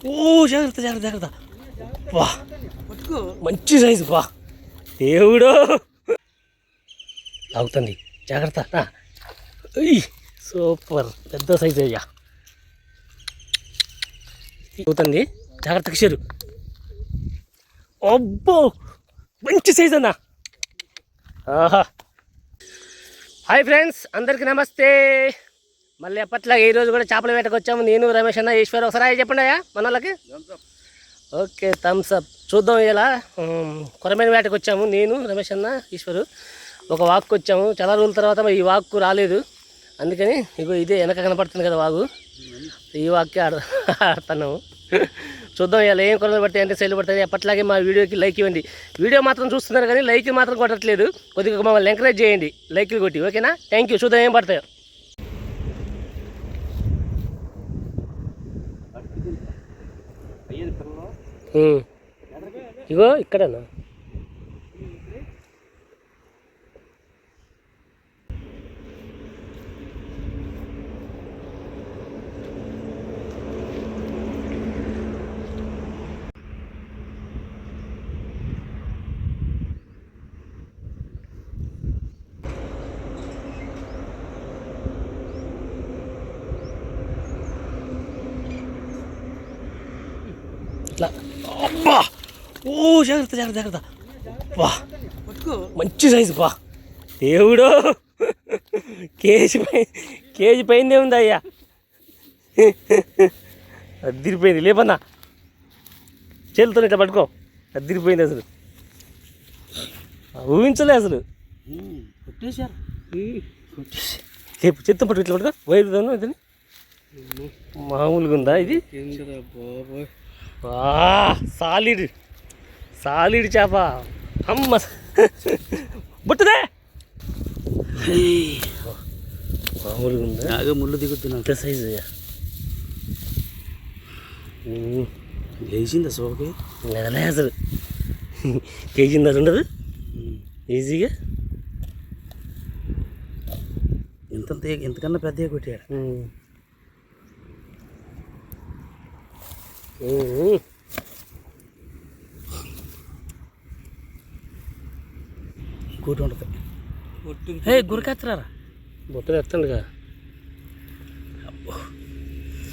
ఓ జాగ్రత్త జాగ్రత్త జాగ్రత్త. వా మంచి సైజు బా దేవుడు. లాగుతుంది జాగ్రత్త. సూపర్ పెద్ద సైజు అయ్యా. అవుతుంది జాగ్రత్త కిషోరు. అబ్బో మంచి సైజు అన్నా. ఆహా. హాయ్ ఫ్రెండ్స్, అందరికీ నమస్తే. మళ్ళీ ఎప్పట్లాగా ఈరోజు కూడా చేపల వేటకు వచ్చాము. నేను రమేష్ అన్న, ఈశ్వర్. ఒకసారి అయ్యి చెప్పండి అయ్యా మన వాళ్ళకి. Okay, thumbs up. చూద్దాం. ఇలా కొరమైన వేటకు వచ్చాము. నేను రమేష్ అన్న, ఈశ్వరు ఒక వాక్కు వచ్చాము. చాలా రోజుల తర్వాత ఈ వాక్కు రాలేదు, అందుకని ఇగో ఇదే వెనక కనపడుతుంది కదా వాగు, ఈ వాక్కే ఆడుతున్నాము. చూద్దాం ఇలా ఏం కొరలు పడతాయి అంటే సెల్లు పడతాయి. ఎప్పట్లాగే మా వీడియోకి లైక్ ఇవ్వండి. వీడియో మాత్రం చూస్తున్నారు కానీ లైక్ మాత్రం కొట్టట్లేదు. కొద్దిగా మమ్మల్ని ఎంకరేజ్ చేయండి లైక్లు కొట్టి, ఓకేనా? Thank you. చూద్దాం ఏం పడతాయో. ఇగో ఇక్కడనా ఇట్లా. అబ్బా ఓ జాగ్రత్త జాగ్రత్త జాగ్రత్త. వా మంచి సైజు బా దేవుడు. కేజీ పైనే ఉంది అయ్యా. అదిరిపోయింది. లేపన్నా చేతులతో ఇట్లా పట్టుకో. అదిరిపోయింది అసలు, ఊహించలే అసలు. లేపు చేత్తో పట్టు, ఇట్లా పట్టుకో. వైరుదాను అతని మామూలుగా ఉందా ఇది? సాలిడ్ సాలిడ్ చేప. అమ్మ బుట్టదే మామూలుగా ఉందా? బాగా ముళ్ళు దిగుతున్నా. అంత సైజు లేచిందా సోకే? నెదలే అసలు. కేజీందా ఉండదు ఈజీగా. ఎంతకన్నా పెద్దగా కొట్టాడు. ఇంకోటి ఉంటుంది. గురికెత్తరా బుట్టలు ఎత్తండిగా.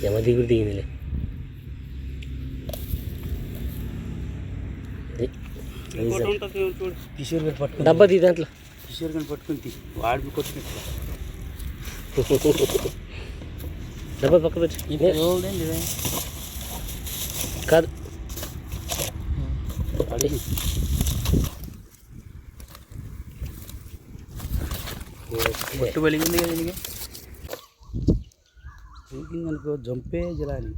యమ దిగుడు దిగిందిలే. కిషోర్ గారు పట్టుకుని డబ్బా తీ దాంట్లో. కిషోర్ గారిని పట్టుకుని వాడి కొట్టినట్టు డబ్బా పక్క పెట్టి కాదు బొట్టు వెలిగింది కదా దీనికి. అనుకో జంపే జలాని.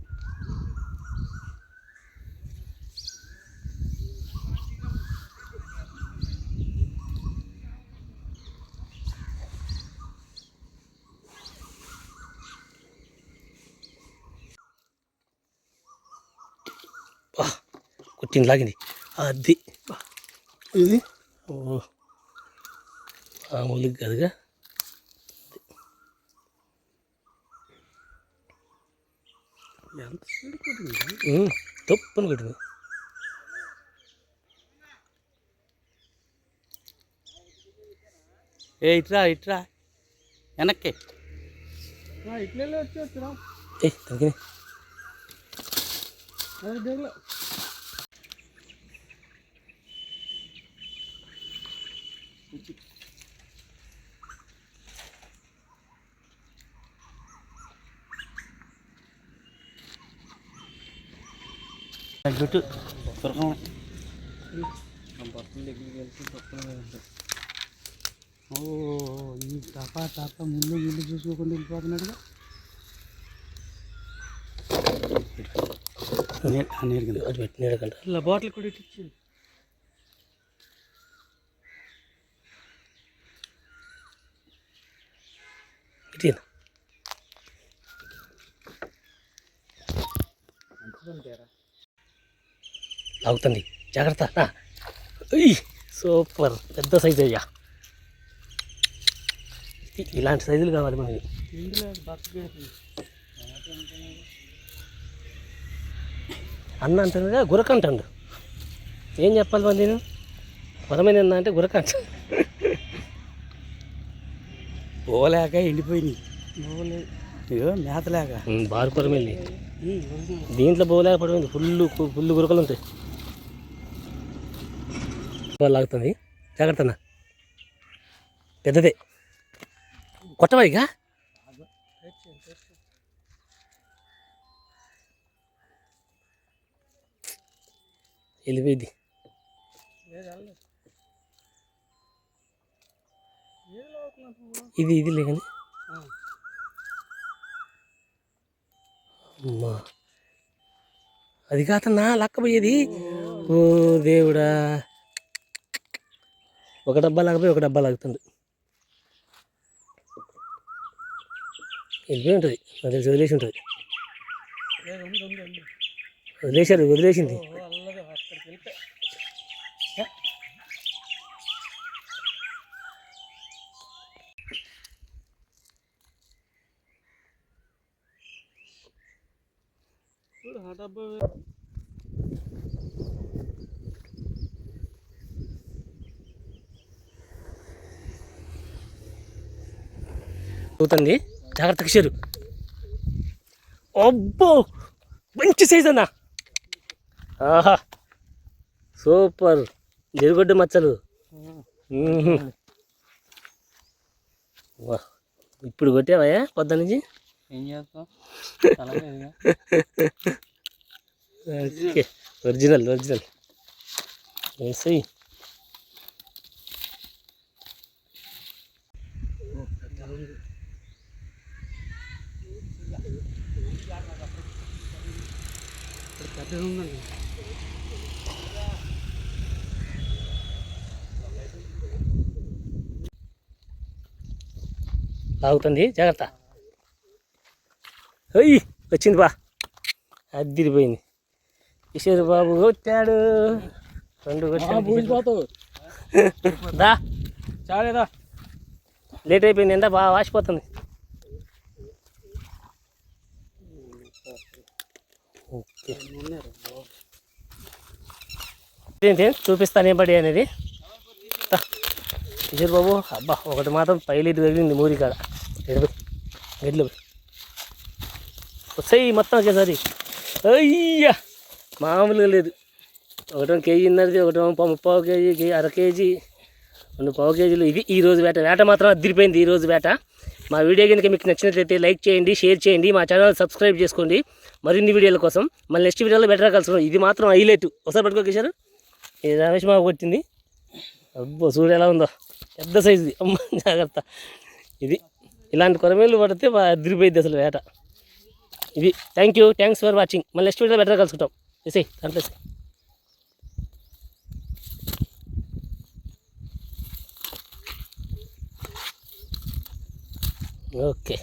కుట్టింది లాగింది అది. ఇది మామూలుగా కదగా. తప్పని కొట్టింది. ఇట్రా ఇట్రా వెనక్కి ఇట్లా వచ్చేస్తురా. జుట్టు ఈ తప్ప ముందు ఇల్లు చూసుకోకుండా వెళ్ళిపోతున్నాడుగా. పెట్టినాడు ఇలా బాటిల్ కూడా ఇచ్చింది. లాగుతుంది జాగ్రత్త. సూపర్ పెద్ద సైజు అయ్యా. ఇలాంటి సైజులు కావాలి మనకి. అన్న అంటాడుగా గురక అంటాడు. ఏం చెప్పాలి మరి నేను? కొరమైన అన్న అంటే గురక అంట. పోలేక ఎండిపోయినాయి. ఇగో మేతలేక బారు కొరమేలి దీంట్లో పోలేక పడిపోయింది. ఫుల్ గురకలు ఉంటాయి. లాగుతుంది. జాగ్రత్త అన్న, పెద్దదే కొట్టవాయిగా. వెళ్ళిపోయింది. ఇది లేకని అమ్మా, అది కాదన్నా లక్కపోయేది. ఓ దేవుడా, ఒక డబ్బా లాగపోయి ఒక డబ్బా లాగుతుంది. వెళ్ళిపోయి ఉంటుంది, నాకు తెలిసి వదిలేసి ఉంటుంది. వదిలేసింది. అవుతుంది. జాగ్రత్త కిషోరు. అబ్బో, మంచి సైజ్ అన్న. ఆహా, సూపర్. జరుగుడ్డు మచ్చలు. వా, ఇప్పుడు కొట్టావా పొద్దు నుంచి? ఏం చేస్తాం, ఒరిజినల్ సై. తాగుతుంది, జాగ్రత్త. అయ్యి వచ్చింది బా, అదిరిపోయింది. కిషోర్ బాబు కొట్టాడు. 2 కొట్టాడు. దా చాలేదా, లేట్ అయిపోయింది. ఎండ బాగా వాసిపోతుంది. ఓకే, చూపిస్తాను ఏం పడి అనేది. కిషోర్ బాబు, అబ్బా ఒకటి మాత్రం పైలెట్ తగిలింది మూరి కాడ. గడ్లు వస్తాయి మొత్తం ఒకేసారి. అయ్యా, మామూలుగా లేదు. ఒకటో కేజీన్నరది, ఒకటో 30 కేజీ, అర కేజీ, 2 పావు కేజీలు. ఇది ఈరోజు వేట మాత్రం అదిరిపోయింది. ఈరోజు వేట. మా వీడియో కనుక మీకు నచ్చినట్లయితే లైక్ చేయండి, షేర్ చేయండి, మా ఛానల్ సబ్స్క్రైబ్ చేసుకోండి మరిన్ని వీడియోల కోసం. మళ్ళీ నెక్స్ట్ వీడియోలో బెటర్ కలుసుకున్నాం. ఇది మాత్రం హైలైట్. ఒకసారి పట్టుకో కిషోర్. ఇది రమేష్ బాబు కొట్టింది. అబ్బో, చూడు ఎలా ఉందో, పెద్ద సైజుది. అమ్మ జాగ్రత్త. ఇది ఇలాంటి కొరమేలు పడితే అదిరిపోయింది అసలు వేట. ఇది థ్యాంక్స్ ఫర్ వాచింగ్. మళ్ళీ నెక్స్ట్ వీడియో బెటర్ కలుసుకుంటాం. ఎసే దాంట్లో ఓకే.